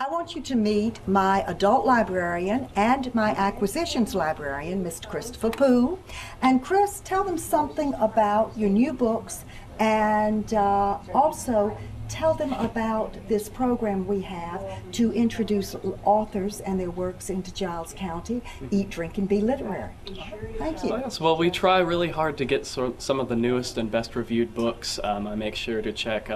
I want you to meet my adult librarian and my acquisitions librarian, Mr. Christopher Poole. And Chris, tell them something about your new books and also tell them about this program we have to introduce authors and their works into Giles County, Eat, Drink, and Be Literary. Thank you. Yes, well, we try really hard to get some of the newest and best reviewed books. I make sure to check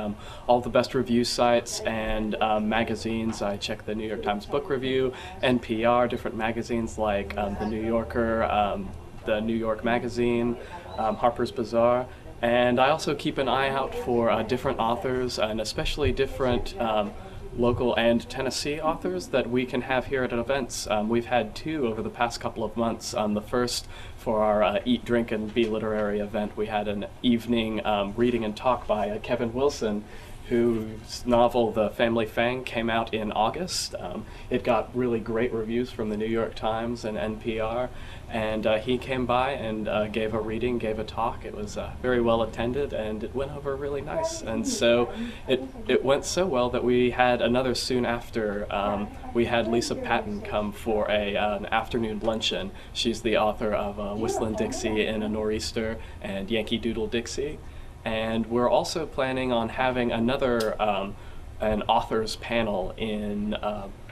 all the best review sites and magazines. I check the New York Times Book Review, NPR, different magazines like the New Yorker, the New York Magazine, Harper's Bazaar. And I also keep an eye out for different authors, and especially different local and Tennessee authors that we can have here at events. We've had two over the past couple of months. The first, for our Eat, Drink, and Be Literary event, we had an evening reading and talk by Kevin Wilson, whose novel The Family Fang came out in August. It got really great reviews from the New York Times and NPR, and he came by and gave a reading, gave a talk. It was very well attended, and it went over really nice. And so it went so well that we had another soon after. We had Lisa Patton come for an afternoon luncheon. She's the author of Whistlin' Dixie in a Nor'easter and Yankee Doodle Dixie. And we're also planning on having another an authors panel in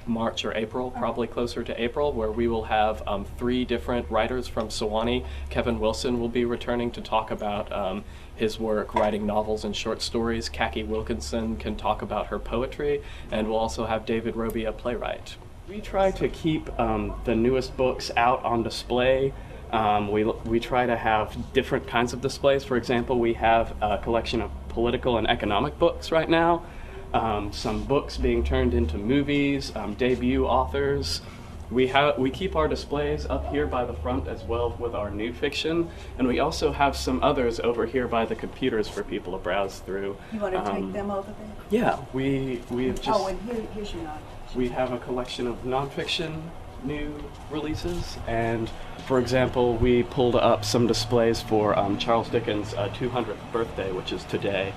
March or April, probably closer to April, where we will have 3 different writers from Sewanee. Kevin Wilson will be returning to talk about his work writing novels and short stories. Kaki Wilkinson can talk about her poetry, and we'll also have David Roby, a playwright. We try to keep the newest books out on display. We try to have different kinds of displays. For example, we have a collection of political and economic books right now, some books being turned into movies, debut authors. We keep our displays up here by the front as well with our new fiction, and we also have some others over here by the computers for people to browse through. You want to take them over there? Yeah, we have just... Oh, and here's your nonfiction. We have a collection of nonfiction new releases, and for example, we pulled up some displays for Charles Dickens' 200th birthday, which is today.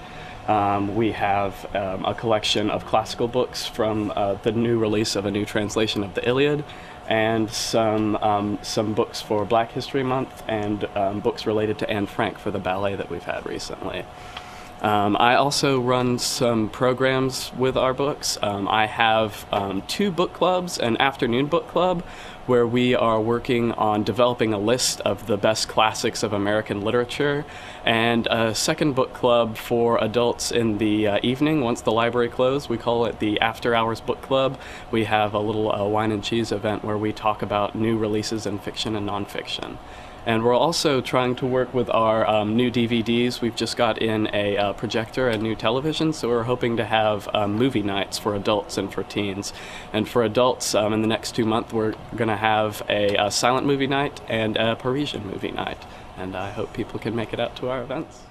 We have a collection of classical books from the new release of a new translation of the Iliad, and some books for Black History Month, and books related to Anne Frank for the ballet that we've had recently. I also run some programs with our books. I have 2 book clubs, an afternoon book club where we are working on developing a list of the best classics of American literature, and a second book club for adults in the evening once the library closed. We call it the After Hours Book Club. We have a little wine and cheese event where we talk about new releases in fiction and nonfiction. And we're also trying to work with our new DVDs. We've just got in a projector and new television, so we're hoping to have movie nights for adults and for teens. And for adults, in the next 2 months, we're going to have a silent movie night and a Parisian movie night. And I hope people can make it out to our events.